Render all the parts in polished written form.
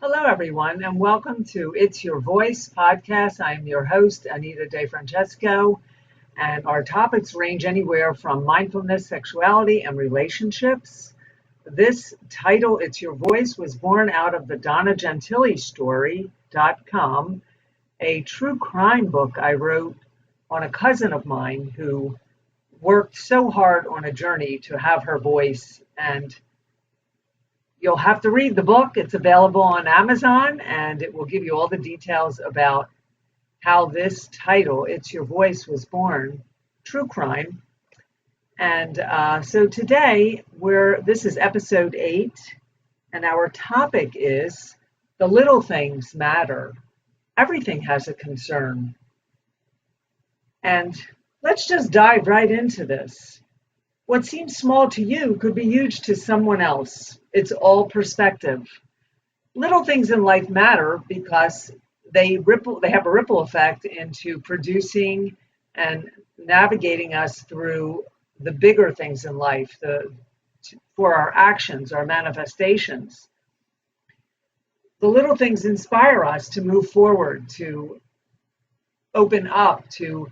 Hello, everyone, and welcome to It's Your Voice podcast. I'm your host, Anita DeFrancesco, and our topics range anywhere from mindfulness, sexuality, and relationships. This title, It's Your Voice, was born out of the Donna Gentili story.com, a true crime book I wrote on a cousin of mine who worked so hard on a journey to have her voice. And you'll have to read the book. It's available on Amazon, and it will give you all the details about how this title, It's Your Voice, was born, true crime. And so today, this is episode 8, and our topic is the little things matter. Everything has a concern. And let's just dive right into this. What seems small to you could be huge to someone else. It's all perspective. Little things in life matter because they have a ripple effect into producing and navigating us through the bigger things in life, for our actions, our manifestations. The little things inspire us to move forward, to open up, to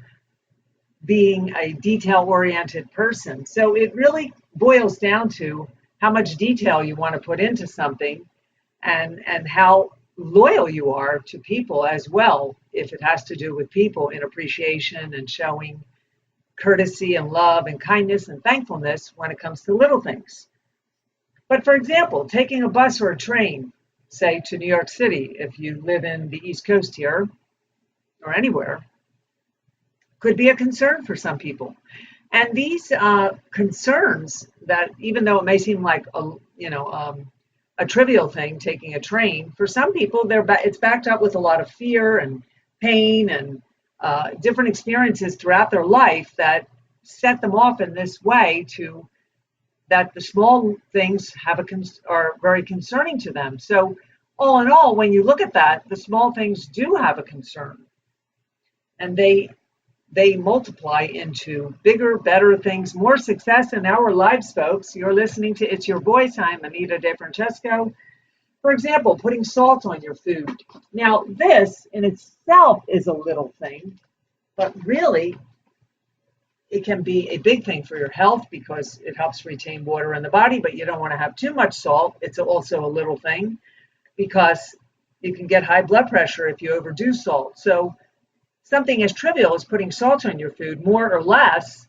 being a detail-oriented person. So it really boils down to how much detail you want to put into something and how loyal you are to people as well, if it has to do with people in appreciation and showing courtesy and love and kindness and thankfulness when it comes to little things. But for example, taking a bus or a train, say to New York City, if you live in the East Coast here or anywhere, could be a concern for some people. And these concerns that, even though it may seem like a trivial thing, taking a train, for some people it's backed up with a lot of fear and pain and different experiences throughout their life that set them off in this way that the small things are very concerning to them. So all in all, when you look at that, the small things do have a concern, and they multiply into bigger, better things, more success in our lives, folks. You're listening to It's Your Voice. I'm Anita DeFrancesco. For example, putting salt on your food. Now, this in itself is a little thing, but really it can be a big thing for your health because it helps retain water in the body, but you don't want to have too much salt. It's also a little thing because you can get high blood pressure if you overdo salt. So something as trivial as putting salt on your food, more or less,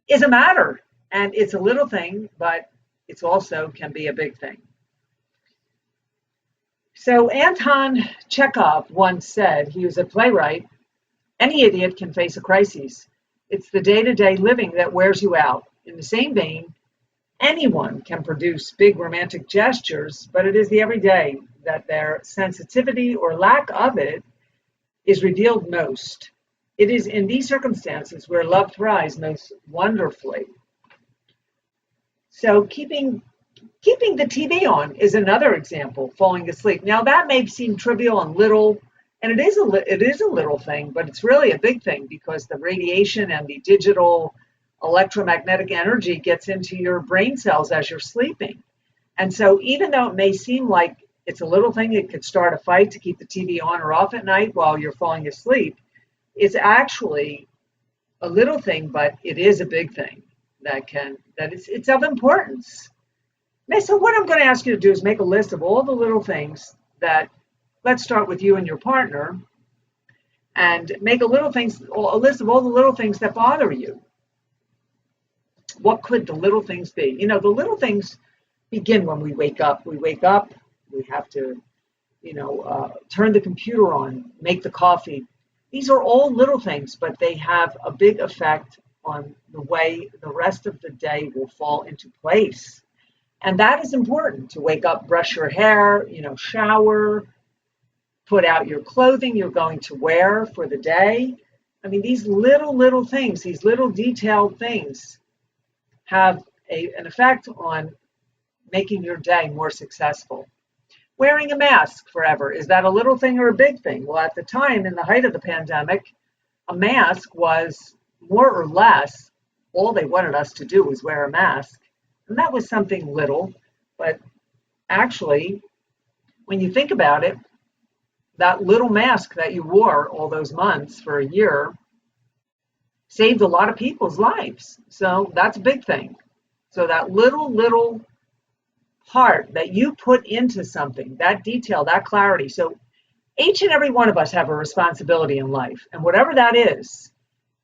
is a matter. And it's a little thing, but it's also can be a big thing. So Anton Chekhov once said, he was a playwright, any idiot can face a crisis. It's the day-to-day living that wears you out. In the same vein, anyone can produce big romantic gestures, but it is the everyday that their sensitivity or lack of it is revealed most. It is in these circumstances where love thrives most wonderfully. So keeping the TV on is another example, falling asleep. Now that may seem trivial and little, and it is a little thing, but it's really a big thing because the radiation and the digital electromagnetic energy gets into your brain cells as you're sleeping. And so even though it may seem like it's a little thing, it could start a fight to keep the TV on or off at night while you're falling asleep, it's actually a little thing, but it is a big thing it's of importance. So what I'm going to ask you to do is make a list of all the little things let's start with you and your partner, and make a list of all the little things that bother you. What could the little things be? The little things begin when we wake up. We have to, turn the computer on, make the coffee. These are all little things, but they have a big effect on the way the rest of the day will fall into place. And that is important, to wake up, brush your hair, shower, put out your clothing you're going to wear for the day. I mean, these little things, these little detailed things have an effect on making your day more successful. Wearing a mask forever, is that a little thing or a big thing? Well, at the time, in the height of the pandemic, a mask was more or less all they wanted us to do was wear a mask. And that was something little, but actually when you think about it, that little mask that you wore all those months for a year saved a lot of people's lives. So that's a big thing. So that little part that you put into something, that detail, that clarity. So each and every one of us have a responsibility in life. And whatever that is,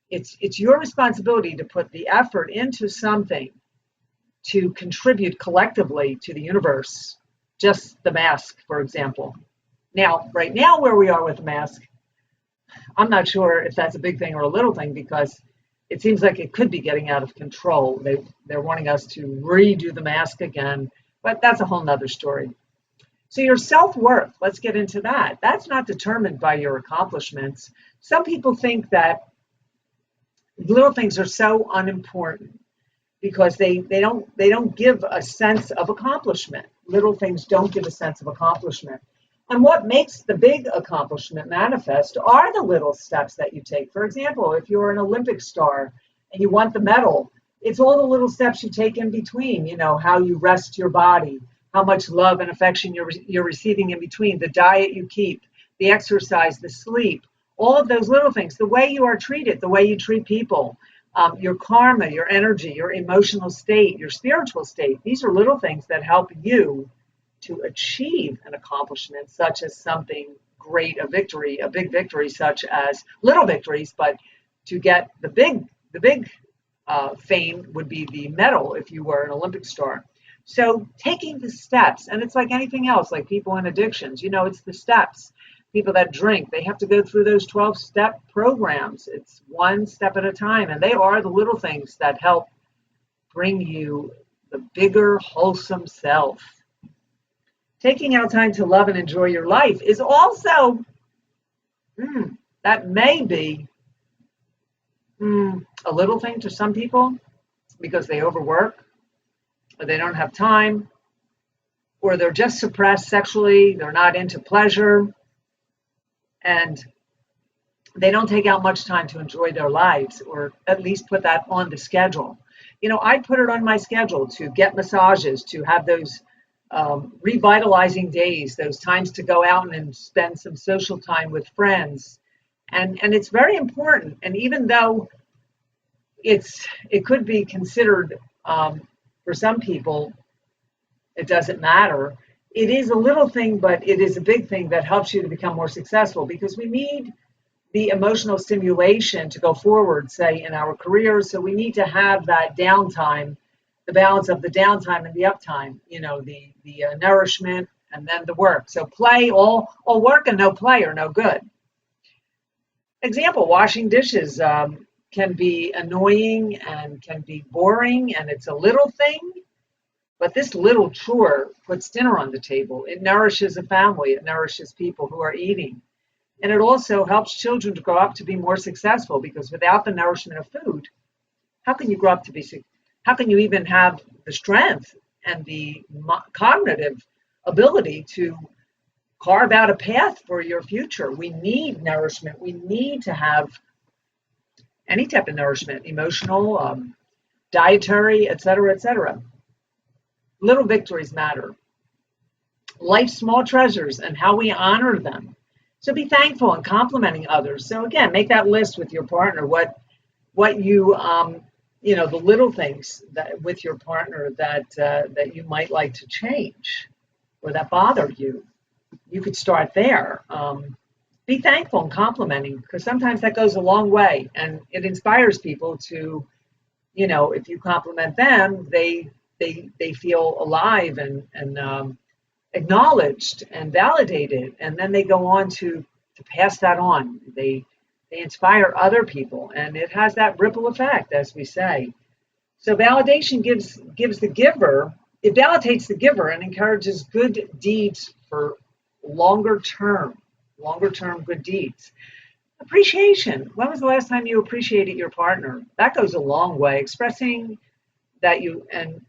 it's your responsibility to put the effort into something to contribute collectively to the universe. Just the mask, for example. Now, right now where we are with the mask, I'm not sure if that's a big thing or a little thing, because it seems like it could be getting out of control. They're wanting us to redo the mask again, but that's a whole nother story. So your self-worth, let's get into that. That's not determined by your accomplishments. Some people think that little things are so unimportant because they don't give a sense of accomplishment. Little things don't give a sense of accomplishment. And what makes the big accomplishment manifest are the little steps that you take. For example, if you're an Olympic star and you want the medal, it's all the little steps you take in between, how you rest your body, how much love and affection you're receiving in between, the diet you keep, the exercise, the sleep, all of those little things, the way you are treated, the way you treat people, your karma, your energy, your emotional state, your spiritual state. These are little things that help you to achieve an accomplishment, such as something great, a victory, a big victory, such as little victories. But to get the big fame would be the medal if you were an Olympic star. So taking the steps, and it's like anything else, like people in addictions, it's the steps. People that drink, they have to go through those 12-step programs. It's one step at a time, and they are the little things that help bring you the bigger, wholesome self. Taking out time to love and enjoy your life is also, that may be a little thing to some people because they overwork, or they don't have time, or they're just suppressed sexually, they're not into pleasure, and they don't take out much time to enjoy their lives, or at least put that on the schedule. I put it on my schedule to get massages, to have those revitalizing days, those times to go out and spend some social time with friends. And it's very important. And even though it could be considered, for some people, it doesn't matter. It is a little thing, but it is a big thing that helps you to become more successful, because we need the emotional stimulation to go forward, say, in our careers. So we need to have that downtime, the balance of the downtime and the uptime, the nourishment and then the work. So play, all work and no play are no good. Example, washing dishes can be annoying and can be boring, and it's a little thing. But this little chore puts dinner on the table. It nourishes a family. It nourishes people who are eating. And it also helps children to grow up to be more successful, because without the nourishment of food, how can you grow up to be successful? How can you even have the strength and the cognitive ability to carve out a path for your future? We need nourishment. We need to have any type of nourishment, emotional, dietary, etc., etc. Little victories matter. Life's small treasures and how we honor them. So be thankful and complimenting others. So again, make that list with your partner. What you the little things that with your partner that you might like to change or that bother you. You could start there. Be thankful and complimenting, because sometimes that goes a long way, and it inspires people to, if you compliment them, they feel alive and acknowledged and validated, and then they go on to pass that on. They inspire other people, and it has that ripple effect, as we say. So validation gives the giver, it validates the giver and encourages good deeds for longer term good deeds. Appreciation. When was the last time you appreciated your partner? That goes a long way. Expressing that you and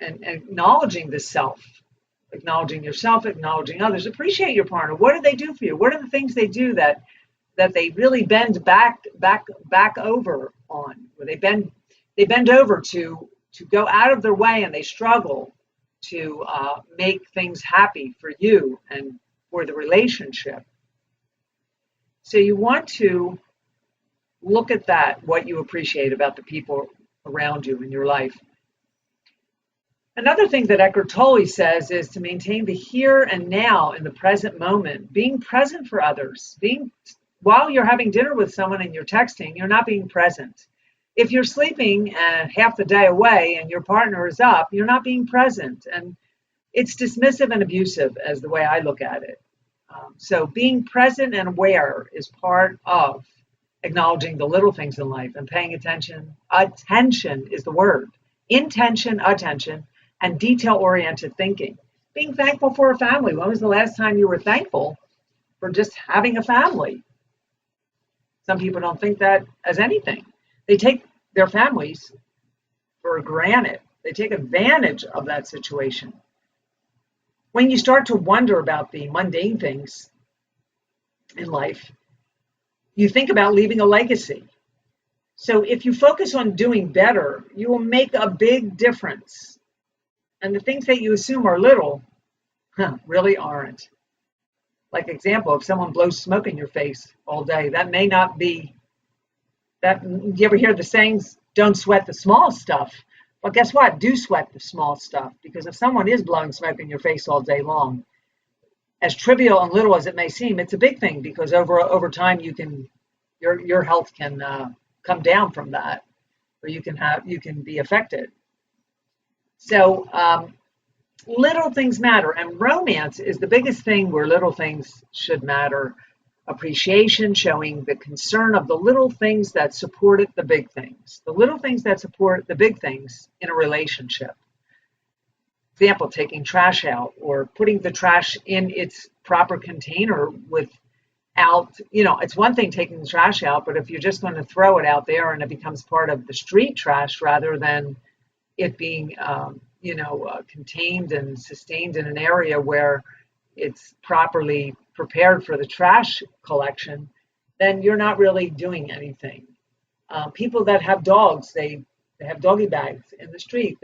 acknowledging the self, acknowledging yourself, acknowledging others. Appreciate your partner. What do they do for you? What are the things they do that they really bend back over on? Where they bend over to go out of their way, and they struggle to make things happy for you and for the relationship. So you want to look at that, what you appreciate about the people around you in your life. Another thing that Eckhart Tolle says is to maintain the here and now in the present moment, being present for others. While you're having dinner with someone and you're texting, you're not being present. If you're sleeping half the day away and your partner is up, you're not being present. And it's dismissive and abusive as the way I look at it. So being present and aware is part of acknowledging the little things in life and paying attention. Attention is the word. Intention, attention, and detail-oriented thinking. Being thankful for a family. When was the last time you were thankful for just having a family? Some people don't think that as anything. They take their families for granted. They take advantage of that situation. When you start to wonder about the mundane things in life, you think about leaving a legacy. So if you focus on doing better, you will make a big difference. And the things that you assume are little, really aren't. Like example, if someone blows smoke in your face all day, that may not be that. You ever hear the sayings, don't sweat the small stuff? Well, guess what? Do sweat the small stuff, because if someone is blowing smoke in your face all day long, as trivial and little as it may seem, it's a big thing, because over time your health can come down from that, or you can be affected. So little things matter, and romance is the biggest thing where little things should matter. Appreciation, showing the concern of the little things that supported the big things, the little things that support the big things in a relationship. Example, taking trash out or putting the trash in its proper container without, it's one thing taking the trash out, but if you're just going to throw it out there and it becomes part of the street trash rather than it being, contained and sustained in an area where it's properly prepared for the trash collection, then you're not really doing anything. People that have dogs, they have doggy bags in the street.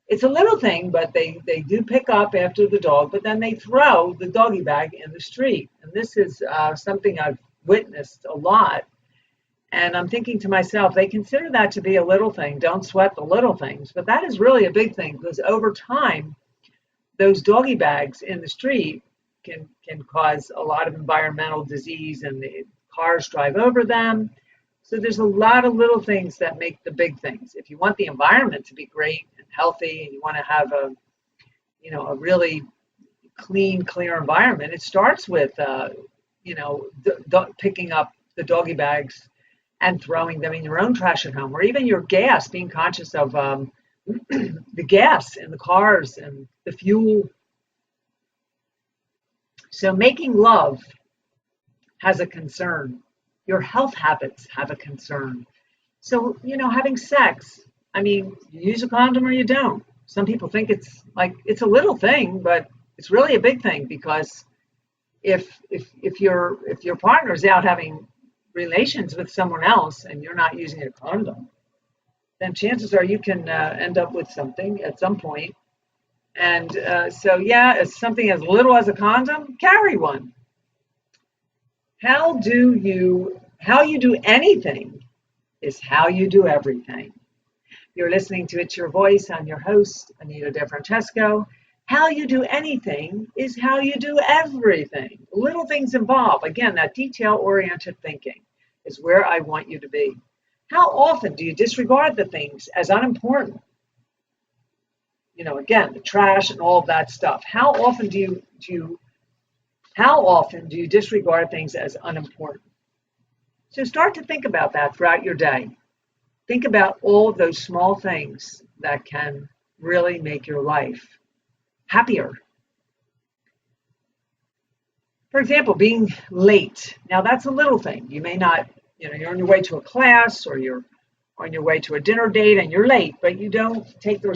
It's a little thing, but they do pick up after the dog, but then they throw the doggy bag in the street. And this is something I've witnessed a lot. And I'm thinking to myself, they consider that to be a little thing. Don't sweat the little things. But that is really a big thing, because over time, those doggy bags in the street can cause a lot of environmental disease, and the cars drive over them. So there's a lot of little things that make the big things. If you want the environment to be great and healthy, and you want to have a really clean, clear environment, it starts with picking up the doggy bags and throwing them in your own trash at home, or even your gas, being conscious of the gas in the cars and the fuel. So making love has a concern. Your health habits have a concern. So, having sex, you use a condom or you don't. Some people think it's a little thing, but it's really a big thing, because if your partner's out having relations with someone else and you're not using a condom, then chances are you can end up with something at some point. And as something as little as a condom, carry one. How you do anything is how you do everything. You're listening to It's Your Voice. I'm your host, Anita DeFrancesco. How you do anything is how you do everything. Little things involved. Again, that detail-oriented thinking is where I want you to be. How often do you disregard the things as unimportant? Again, the trash and all of that stuff. How often do you disregard things as unimportant? So start to think about that throughout your day. Think about all those small things that can really make your life happier. For example, being late. Now that's a little thing. You may not, you're on your way to a class, or you're on your way to a dinner date and you're late, but you don't take the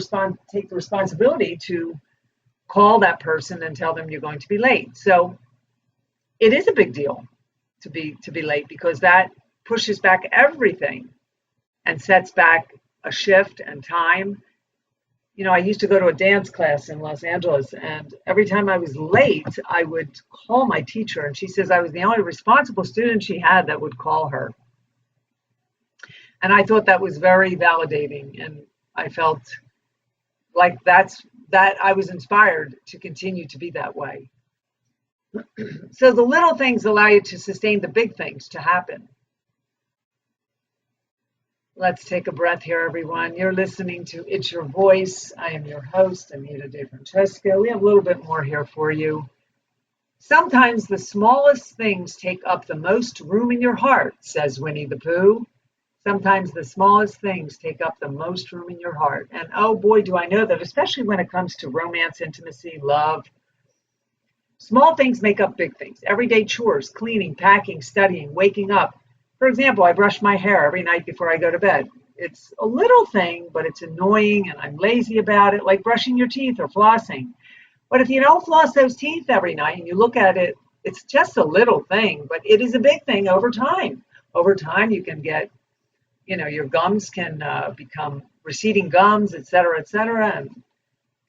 responsibility to call that person and tell them you're going to be late. So it is a big deal to be late, because that pushes back everything and sets back a shift and time. I used to go to a dance class in Los Angeles, and every time I was late, I would call my teacher, and she says I was the only responsible student she had that would call her. And I thought that was very validating, and I felt like that I was inspired to continue to be that way. So the little things allow you to sustain the big things to happen. Let's take a breath here, everyone. You're listening to It's Your Voice. I am your host, Anita DeFrancesco. We have a little bit more here for you. Sometimes the smallest things take up the most room in your heart, says Winnie the Pooh. Sometimes the smallest things take up the most room in your heart. And oh boy, do I know that, especially when it comes to romance, intimacy, love. Small things make up big things. Everyday chores, cleaning, packing, studying, waking up. For example, I brush my hair every night before I go to bed. It's a little thing, but it's annoying and I'm lazy about it, like brushing your teeth or flossing. But if you don't floss those teeth every night and you look at it, it's just a little thing, but it is a big thing over time. Over time, you can get, your gums can become receding gums, et cetera, and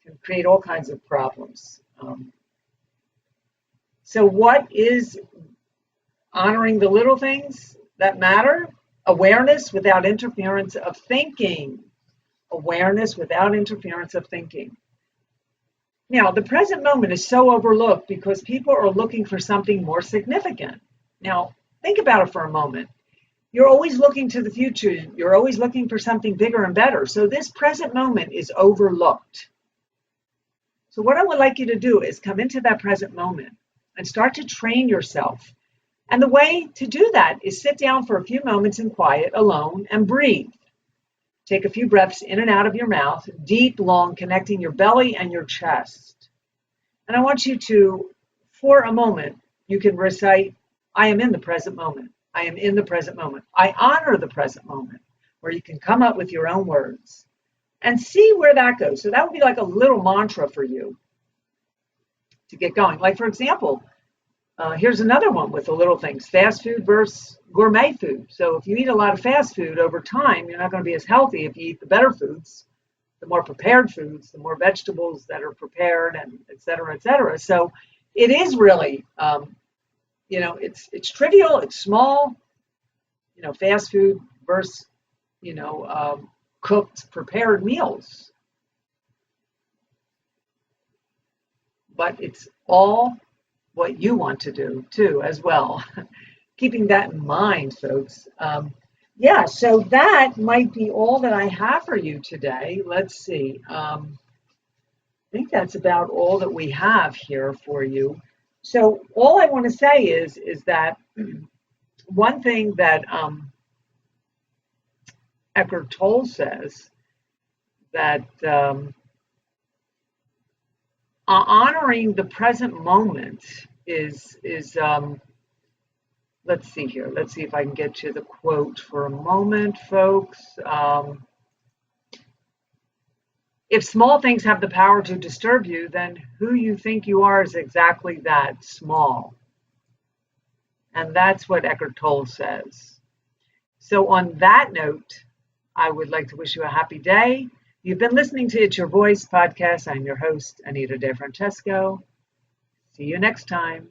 can create all kinds of problems. So what is honoring the little things that matter? Awareness without interference of thinking. Awareness without interference of thinking. Now, the present moment is so overlooked because people are looking for something more significant. Now, think about it for a moment. You're always looking to the future. You're always looking for something bigger and better. So this present moment is overlooked. So what I would like you to do is come into that present moment and start to train yourself. And the way to do that is sit down for a few moments in quiet, alone, and breathe. Take a few breaths in and out of your mouth, deep, long, connecting your belly and your chest. And I want you to, for a moment, you can recite, I am in the present moment. I am in the present moment. I honor the present moment, where you can come up with your own words and see where that goes. So that would be like a little mantra for you to get going. Like, for example, here's another one with the little things, fast food versus gourmet food. So if you eat a lot of fast food over time, you're not going to be as healthy if you eat the better foods, the more prepared foods, the more vegetables that are prepared, and et cetera, et cetera. So it is really, it's trivial, it's small, fast food versus, cooked, prepared meals. But it's all what you want to do too, as well. Keeping that in mind, folks. So that might be all that I have for you today. Let's see. I think that's about all that we have here for you. So all I want to say is that one thing that Eckhart Tolle says, that honoring the present moment is let's see here. Let's see if I can get you the quote for a moment, folks. If small things have the power to disturb you, then who you think you are is exactly that, small. And that's what Eckhart Tolle says. So on that note, I would like to wish you a happy day. You've been listening to It's Your Voice podcast. I'm your host, Anita DeFrancesco. See you next time.